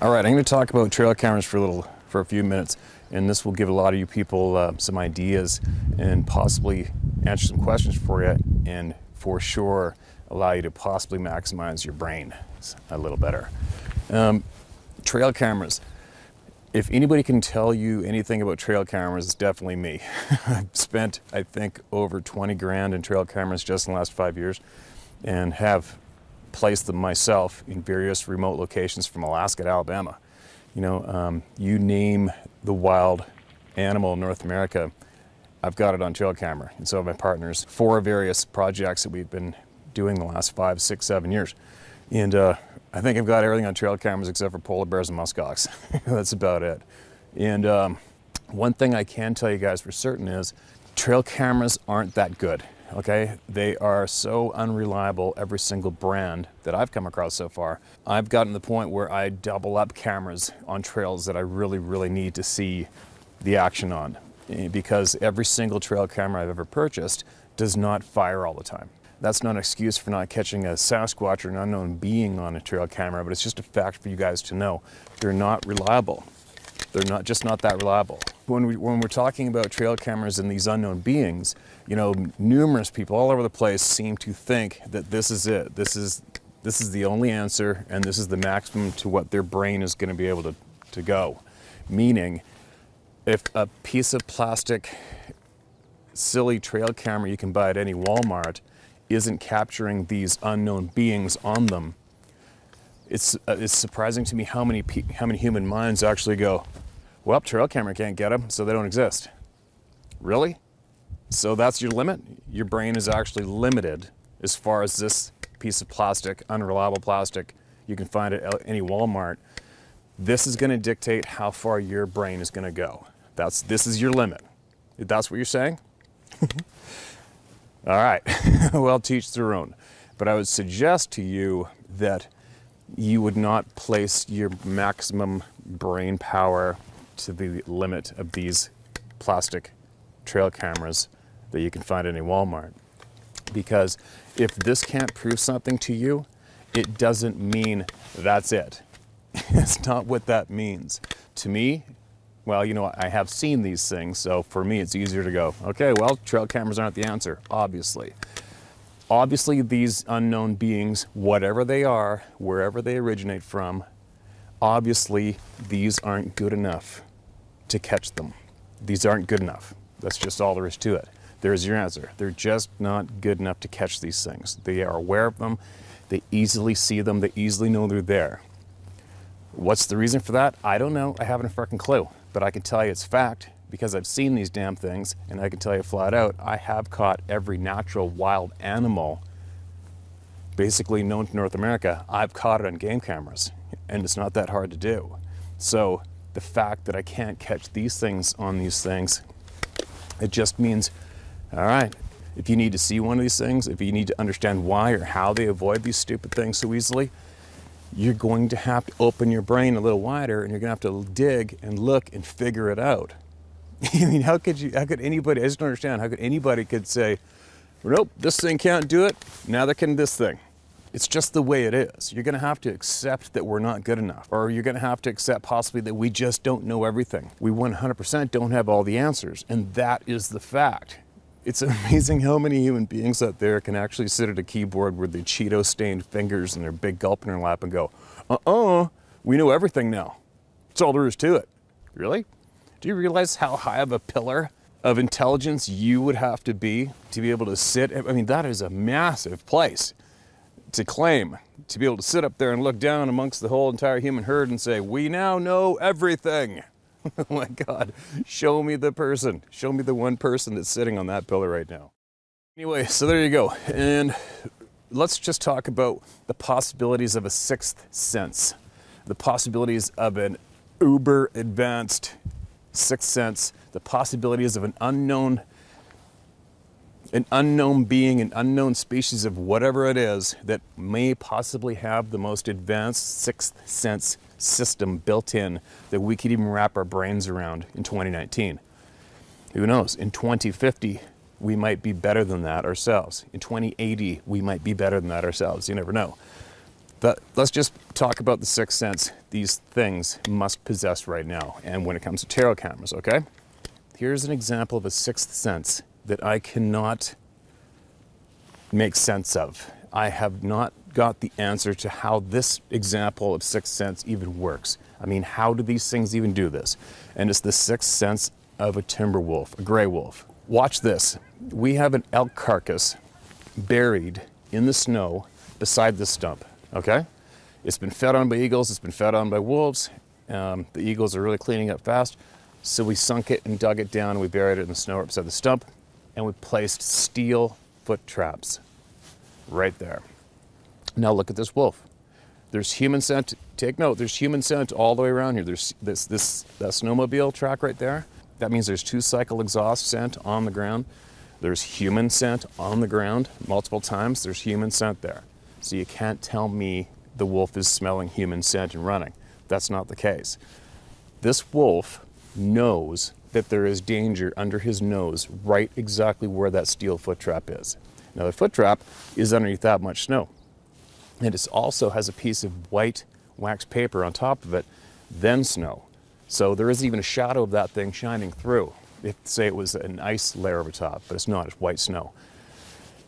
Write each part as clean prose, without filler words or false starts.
All right, I'm going to talk about trail cameras for a few minutes, and this will give a lot of you people some ideas and possibly answer some questions for you, and for sure allow you to possibly maximize your brain a little better. Trail cameras. If anybody can tell you anything about trail cameras, it's definitely me. I've spent, I think, over 20 grand in trail cameras just in the last 5 years, and have placed them myself in various remote locations from Alaska to Alabama. You know, you name the wild animal in North America, I've got it on trail camera. And so have my partners for various projects that we've been doing the last 5, 6, 7 years. And I think I've got everything on trail cameras except for polar bears and muskox. That's about it. And one thing I can tell you guys for certain is trail cameras aren't that good. Okay, they are so unreliable, every single brand that I've come across so far. I've gotten to the point where I double up cameras on trails that I really need to see the action on, because every single trail camera I've ever purchased does not fire all the time. That's not an excuse for not catching a Sasquatch or an unknown being on a trail camera, but it's just a fact for you guys to know. They're not reliable. They're just not that reliable. When we're talking about trail cameras and these unknown beings, you know, numerous people all over the place seem to think that this is it. This is the only answer, and this is the maximum to what their brain is going to be able to go. Meaning, if a piece of plastic, silly trail camera you can buy at any Walmart isn't capturing these unknown beings on them, it's surprising to me how many human minds actually go, well, trail camera can't get them, so they don't exist. Really? So that's your limit? Your brain is actually limited as far as this piece of plastic, unreliable plastic you can find at any Walmart. This is going to dictate how far your brain is going to go. This is your limit. That's what you're saying? All right. Well, teach their own. But I would suggest to you that you would not place your maximum brain power to the limit of these plastic trail cameras that you can find in a Walmart. Because if this can't prove something to you, it doesn't mean that's it. It's not what that means. To me, well, you know, I have seen these things, so for me it's easier to go, okay, well, trail cameras aren't the answer, obviously. Obviously, these unknown beings, whatever they are, wherever they originate from, obviously these aren't good enough to catch them. These aren't good enough. That's just all there is to it. There's your answer. They're just not good enough to catch these things. They are aware of them. They easily see them. They easily know they're there. What's the reason for that? I don't know. I haven't a freaking clue. But I can tell you it's fact, because I've seen these damn things, and I can tell you flat out, I have caught every natural wild animal basically known to North America. I've caught it on game cameras, and it's not that hard to do. So the fact that I can't catch these things on these things, it just means, all right, if you need to see one of these things, if you need to understand why or how they avoid these stupid things so easily, you're going to have to open your brain a little wider, and you're going to have to dig and look and figure it out. I mean, how could anybody, I just don't understand, how could anybody could say, nope, this thing can't do it, neither can this thing. It's just the way it is. You're going to have to accept that we're not good enough, or you're going to have to accept possibly that we just don't know everything. We 100% don't have all the answers, and that is the fact. It's amazing how many human beings out there can actually sit at a keyboard with their Cheeto-stained fingers and their big gulp in their lap and go, we know everything now. That's all there is to it. Really? Do you realize how high of a pillar of intelligence you would have to be able to sit? I mean, that is a massive place to claim, to be able to sit up there and look down amongst the whole entire human herd and say, we now know everything. Oh my God, show me the person. Show me the one person that's sitting on that pillar right now. Anyway, so there you go. And let's just talk about the possibilities of a sixth sense. The possibilities of an uber advanced sixth sense. The possibilities of an unknown being, an unknown species of whatever it is that may possibly have the most advanced sixth sense system built in that we could even wrap our brains around in 2019. Who knows? In 2050, we might be better than that ourselves. In 2080, we might be better than that ourselves. You never know. let's just talk about the sixth sense these things must possess right now. And when it comes to trail cameras, okay? Here's an example of a sixth sense that I cannot make sense of. I have not got the answer to how this example of sixth sense even works. I mean, how do these things even do this? And it's the sixth sense of a timber wolf, a gray wolf. Watch this. We have an elk carcass buried in the snow beside this stump, okay? It's been fed on by eagles, it's been fed on by wolves. The eagles are really cleaning up fast. So we sunk it and dug it down and we buried it in the snow right beside the stump, and we placed steel foot traps right there. Now look at this wolf. There's human scent, take note, there's human scent all the way around here. There's that snowmobile track right there. That means there's 2-cycle exhaust scent on the ground. There's human scent on the ground multiple times. There's human scent there. So you can't tell me the wolf is smelling human scent and running. That's not the case. This wolf knows that there is danger under his nose, right exactly where that steel foot trap is. Now the foot trap is underneath that much snow. And it also has a piece of white wax paper on top of it, then snow. So there isn't even a shadow of that thing shining through. If say it was an ice layer over top, but it's not, it's white snow.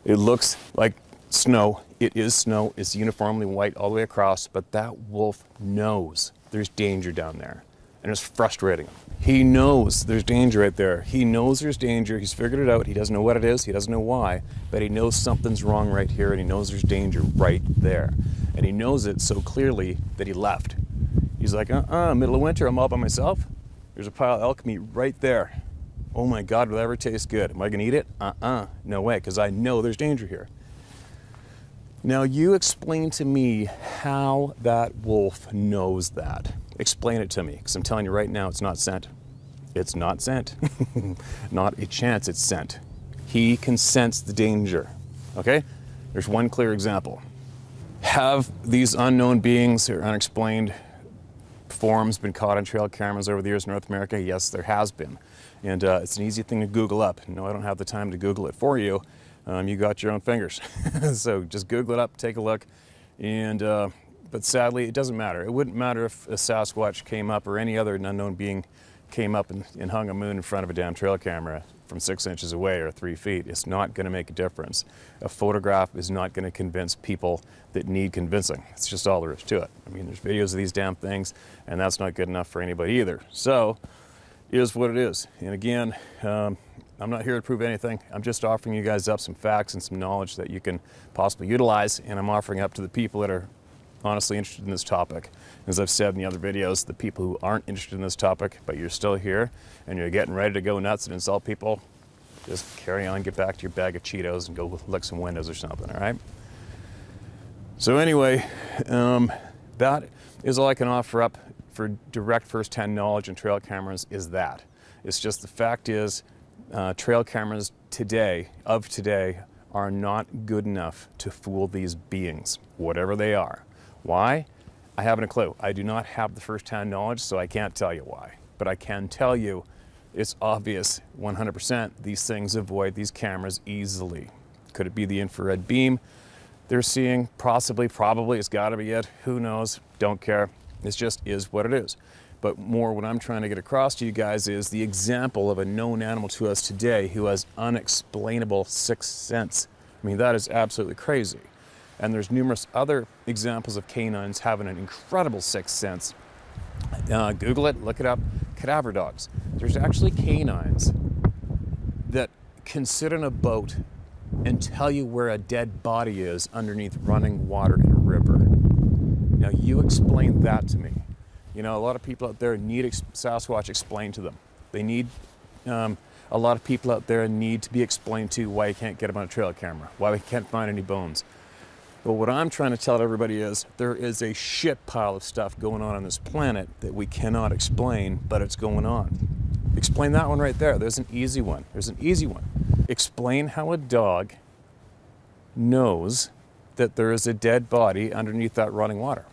It looks like snow, it is snow, it's uniformly white all the way across, but that wolf knows there's danger down there. And it's frustrating him. He knows there's danger right there. He knows there's danger, he's figured it out, he doesn't know what it is, he doesn't know why, but he knows something's wrong right here and he knows there's danger right there. And he knows it so clearly that he left. He's like, middle of winter, I'm all by myself. There's a pile of elk meat right there. Oh my God, will that ever taste good? Am I gonna eat it? No way, because I know there's danger here. Now you explain to me how that wolf knows that. Explain it to me, because I'm telling you right now, it's not scent. It's not scent. Not a chance it's scent. He can sense the danger, okay? There's one clear example. Have these unknown beings or unexplained forms been caught on trail cameras over the years in North America? Yes, there has been. And it's an easy thing to Google up. No, I don't have the time to Google it for you. You got your own fingers. So just Google it up, take a look. And, but sadly, it doesn't matter. It wouldn't matter if a Sasquatch came up or any other unknown being came up and hung a moon in front of a damn trail camera from 6 inches away or 3 feet. It's not going to make a difference. A photograph is not going to convince people that need convincing. It's just all there is to it. I mean, there's videos of these damn things, and that's not good enough for anybody either. So, it is what it is. And again, I'm not here to prove anything. I'm just offering you guys up some facts and some knowledge that you can possibly utilize, and I'm offering up to the people that are honestly interested in this topic. As I've said in the other videos, the people who aren't interested in this topic, but you're still here and you're getting ready to go nuts and insult people, just carry on, get back to your bag of Cheetos and go lick some windows or something, all right? So anyway, that is all I can offer up for direct first-hand knowledge on trail cameras is that. It's just the fact is, trail cameras today, are not good enough to fool these beings, whatever they are. Why? I haven't a clue. I do not have the first-hand knowledge, so I can't tell you why. But I can tell you it's obvious 100% these things avoid these cameras easily. Could it be the infrared beam they're seeing? Possibly, probably, it's gotta be it. Who knows? Don't care. It just is what it is. But more what I'm trying to get across to you guys is the example of a known animal to us today who has unexplainable sixth sense. I mean, that is absolutely crazy. And there's numerous other examples of canines having an incredible sixth sense. Google it, look it up, cadaver dogs. There's actually canines that can sit in a boat and tell you where a dead body is underneath running water in a river. Now you explain that to me. You know, a lot of people out there need Sasquatch explained to them. They need, a lot of people out there need to be explained to why you can't get them on a trail camera, why we can't find any bones. But what I'm trying to tell everybody is there is a shit pile of stuff going on this planet that we cannot explain, but it's going on. Explain that one right there. There's an easy one. There's an easy one. Explain how a dog knows that there is a dead body underneath that running water.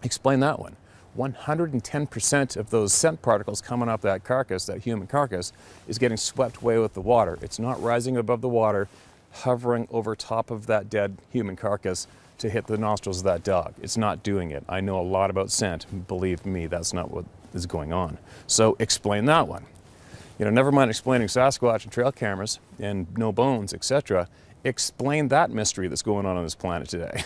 Explain that one. 110% of those scent particles coming off that carcass, that human carcass, is getting swept away with the water. It's not rising above the water, hovering over top of that dead human carcass, to hit the nostrils of that dog. It's not doing it. I know a lot about scent. Believe me, that's not what is going on. So explain that one. You know, never mind explaining Sasquatch and trail cameras and no bones, etc. Explain that mystery that's going on this planet today.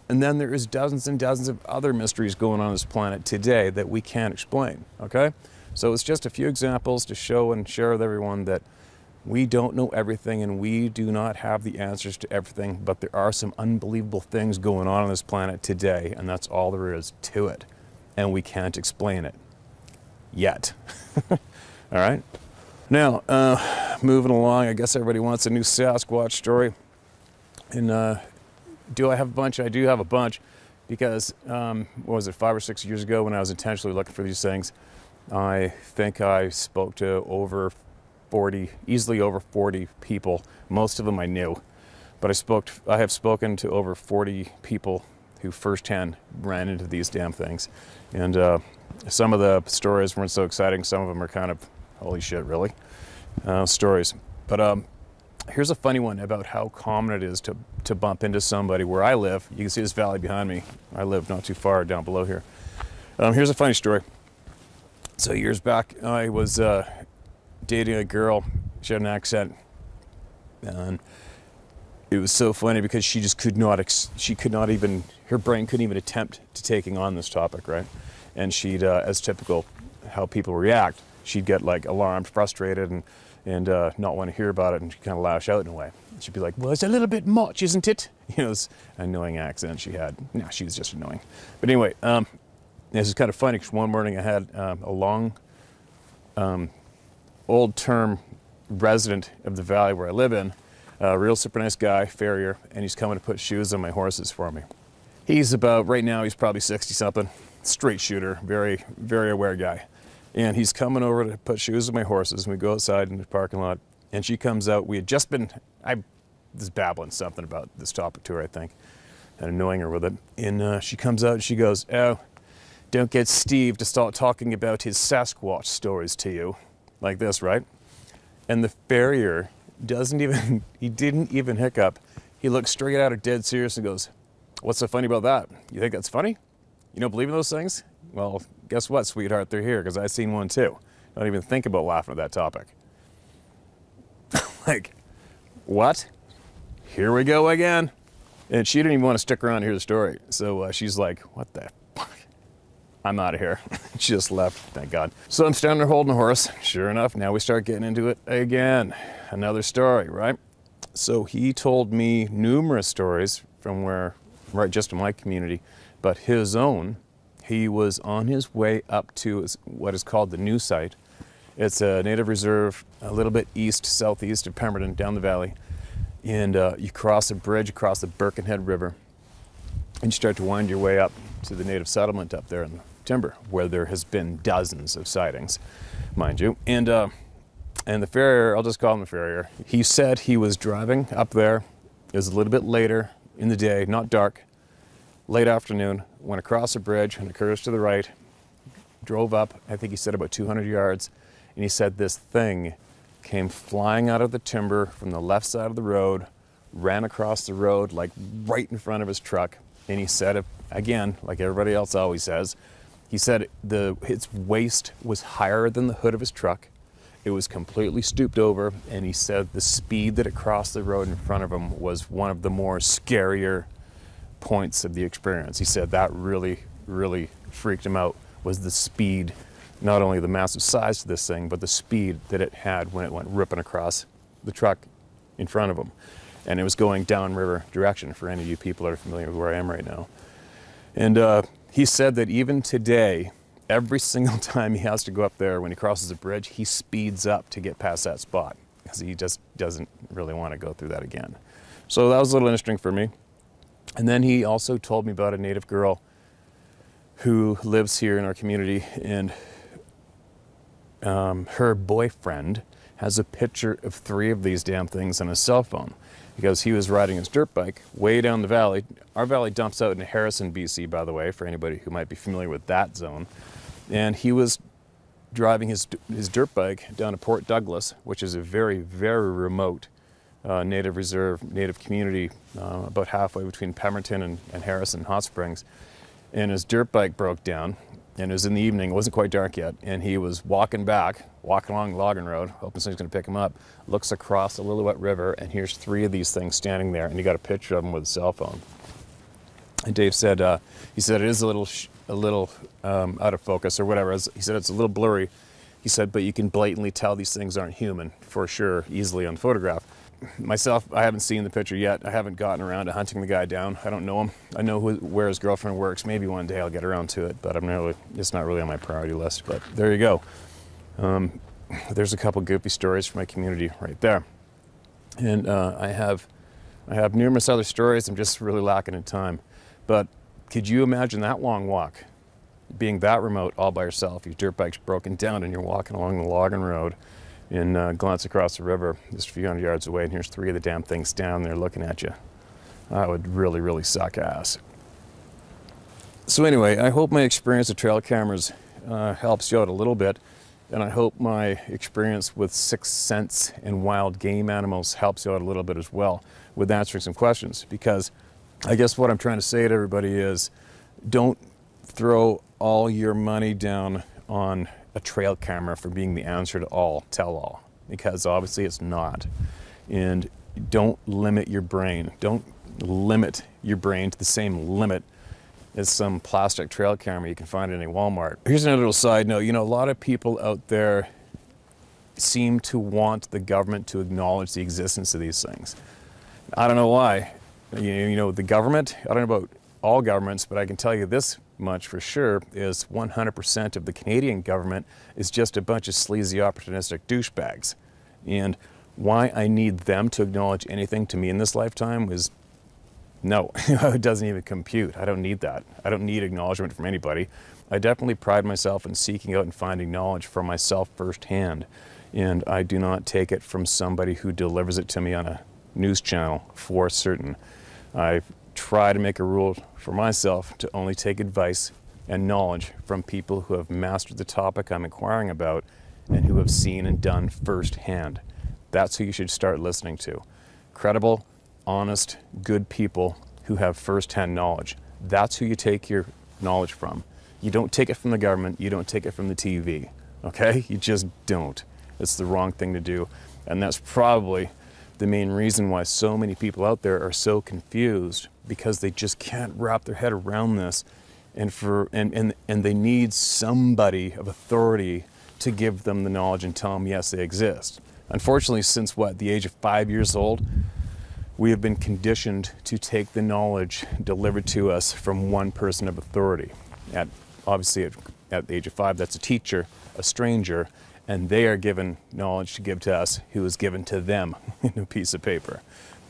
And then there is dozens and dozens of other mysteries going on this planet today that we can't explain, okay? So it's just a few examples to show and share with everyone that we don't know everything and we do not have the answers to everything, but there are some unbelievable things going on this planet today, and that's all there is to it. And we can't explain it. Yet. All right? Now, moving along, I guess everybody wants a new Sasquatch story. And do I have a bunch? I do have a bunch because, what was it, 5 or 6 years ago when I was intentionally looking for these things, I think I spoke to easily over 40 people. Most of them I knew, but I have spoken to over 40 people who firsthand ran into these damn things. And some of the stories weren't so exciting. Some of them are kind of, holy shit, really? Stories. But here's a funny one about how common it is to bump into somebody where I live. You can see this valley behind me. I live not too far down below here. Here's a funny story. So years back, I was dating a girl. She had an accent, and it was so funny because she just could not even, her brain couldn't even attempt to taking on this topic, right? And she'd, as typical how people react, she'd get like alarmed, frustrated, and not want to hear about it, and she'd kind of lash out in a way. She'd be like, well, it's a little bit much, isn't it? You know, this annoying accent she had. No, she was just annoying. But anyway, this is kind of funny because one morning I had a long, old-term resident of the valley where I live in, a real super nice guy, farrier, and he's coming to put shoes on my horses for me. He's about, right now, he's probably 60-something, straight shooter, very, very aware guy. And he's coming over to put shoes on my horses, and we go outside in the parking lot, and she comes out. We had just been, I was babbling something about this topic to her, I think, and annoying her with it. And she comes out and she goes, oh, don't get Steve to start talking about his Sasquatch stories to you. Like this, right? And the farrier didn't even hiccup. He looked straight at her dead serious and goes, what's so funny about that? You think that's funny? You don't believe in those things? Well, guess what, sweetheart? They're here because I've seen one too. Don't even think about laughing at that topic. Like, what? Here we go again. And she didn't even want to stick around to hear the story. So she's like, what the fuck? I'm out of here. She just left, thank God. So I'm standing there holding a horse. Sure enough, now we start getting into it again. Another story, right? So he told me numerous stories from right just in my community, but his own, he was on his way up to what is called the new site. It's a native reserve a little bit southeast of Pemberton, down the valley. And you cross a bridge across the Birkenhead River, and you start to wind your way up to the native settlement up there in the timber, where there has been dozens of sightings, mind you. And the farrier, I'll just call him the farrier, he said he was driving up there. It was a little bit later in the day, not dark, late afternoon, went across a bridge and it curves to the right, drove up, I think he said about 200 yards, and he said this thing came flying out of the timber from the left side of the road, ran across the road like right in front of his truck, and he said, again, like everybody else always says, he said its waist was higher than the hood of his truck. It was completely stooped over, and he said the speed that it crossed the road in front of him was one of the more scarier points of the experience. He said that really, really freaked him out, was the speed, not only the massive size of this thing, but the speed that it had when it went ripping across the truck in front of him. And it was going downriver direction, for any of you people that are familiar with where I am right now. And he said that even today, every single time he has to go up there, when he crosses a bridge, he speeds up to get past that spot because he just doesn't really want to go through that again. So that was a little interesting for me. And then he also told me about a native girl who lives here in our community, and her boyfriend has a picture of 3 of these damn things on his cell phone, because he was riding his dirt bike way down the valley. Our valley dumps out in Harrison, BC, by the way, for anybody who might be familiar with that zone. And he was driving his dirt bike down to Port Douglas, which is a very, very remote native reserve, native community, about halfway between Pemberton and Harrison Hot Springs. And his dirt bike broke down, and it was in the evening, it wasn't quite dark yet, and he was walking along the logging road, hoping somebody's gonna pick him up, looks across the Lillooet River, and here's 3 of these things standing there, and he got a picture of them with a cell phone. And Dave said, he said it is a little out of focus or whatever. He said it's a little blurry. He said, but you can blatantly tell these things aren't human for sure, easily on photograph. Myself, I haven't seen the picture yet. I haven't gotten around to hunting the guy down. I don't know him. I know where his girlfriend works. Maybe one day I'll get around to it, but it's not really on my priority list. But there you go. There's a couple goofy stories from my community right there. And I have numerous other stories. I'm just really lacking in time. But could you imagine that long walk? Being that remote all by yourself, your dirt bike's broken down and you're walking along the logging road and glance across the river just a few hundred yards away, and here's 3 of the damn things down there looking at you. That would really, really suck ass. So anyway, I hope my experience with trail cameras helps you out a little bit, and I hope my experience with sixth sense and wild game animals helps you out a little bit as well with answering some questions, because I guess what I'm trying to say to everybody is don't throw all your money down on a trail camera for being the answer to all, tell all, because obviously it's not. And don't limit your brain. Don't limit your brain to the same limit as some plastic trail camera you can find in a Walmart. Here's another little side note. You know, a lot of people out there seem to want the government to acknowledge the existence of these things. I don't know why. You know, the government, I don't know about all governments, but I can tell you this much for sure, is 100% of the Canadian government is just a bunch of sleazy, opportunistic douchebags. And why I need them to acknowledge anything to me in this lifetime is no, it doesn't even compute. I don't need that. I don't need acknowledgement from anybody. I definitely pride myself in seeking out and finding knowledge for myself firsthand. And I do not take it from somebody who delivers it to me on a news channel for certain. I try to make a rule for myself to only take advice and knowledge from people who have mastered the topic I'm inquiring about and who have seen and done firsthand. That's who you should start listening to. Credible, honest, good people who have firsthand knowledge. That's who you take your knowledge from. You don't take it from the government, you don't take it from the TV, okay? You just don't. It's the wrong thing to do. And that's probably the main reason why so many people out there are so confused, because they just can't wrap their head around this, and they need somebody of authority to give them the knowledge and tell them yes, they exist. Unfortunately, since the age of 5 years old, we have been conditioned to take the knowledge delivered to us from one person of authority. Obviously at the age of 5, that's a teacher, a stranger, and they are given knowledge to give to us who is given to them in a piece of paper.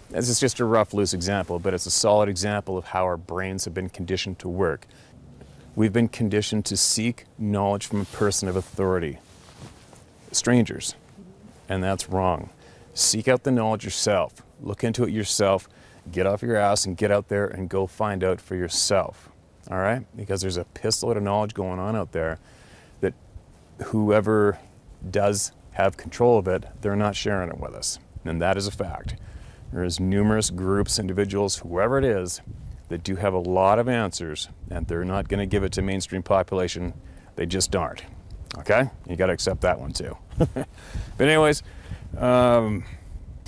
This is just a rough, loose example, but it's a solid example of how our brains have been conditioned to work. We've been conditioned to seek knowledge from a person of authority, strangers, and that's wrong. Seek out the knowledge yourself. Look into it yourself. Get off your ass and get out there and go find out for yourself, all right? Because there's a pissload of knowledge going on out there that whoever does have control of it, they're not sharing it with us, and that is a fact. There's numerous groups, individuals, whoever it is, that do have a lot of answers, and they're not going to give it to mainstream population. They just aren't. Okay? You got to accept that one too. But anyways, so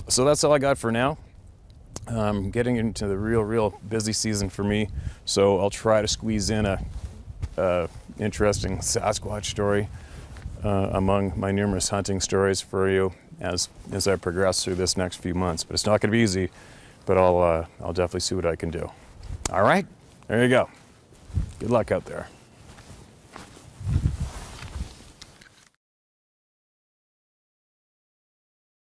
that's all I got for now. Getting into the real busy season for me, so I'll try to squeeze in a interesting Sasquatch story among my numerous hunting stories for you as I progress through this next few months. But it's not going to be easy, but I'll definitely see what I can do. All right, there you go. Good luck out there.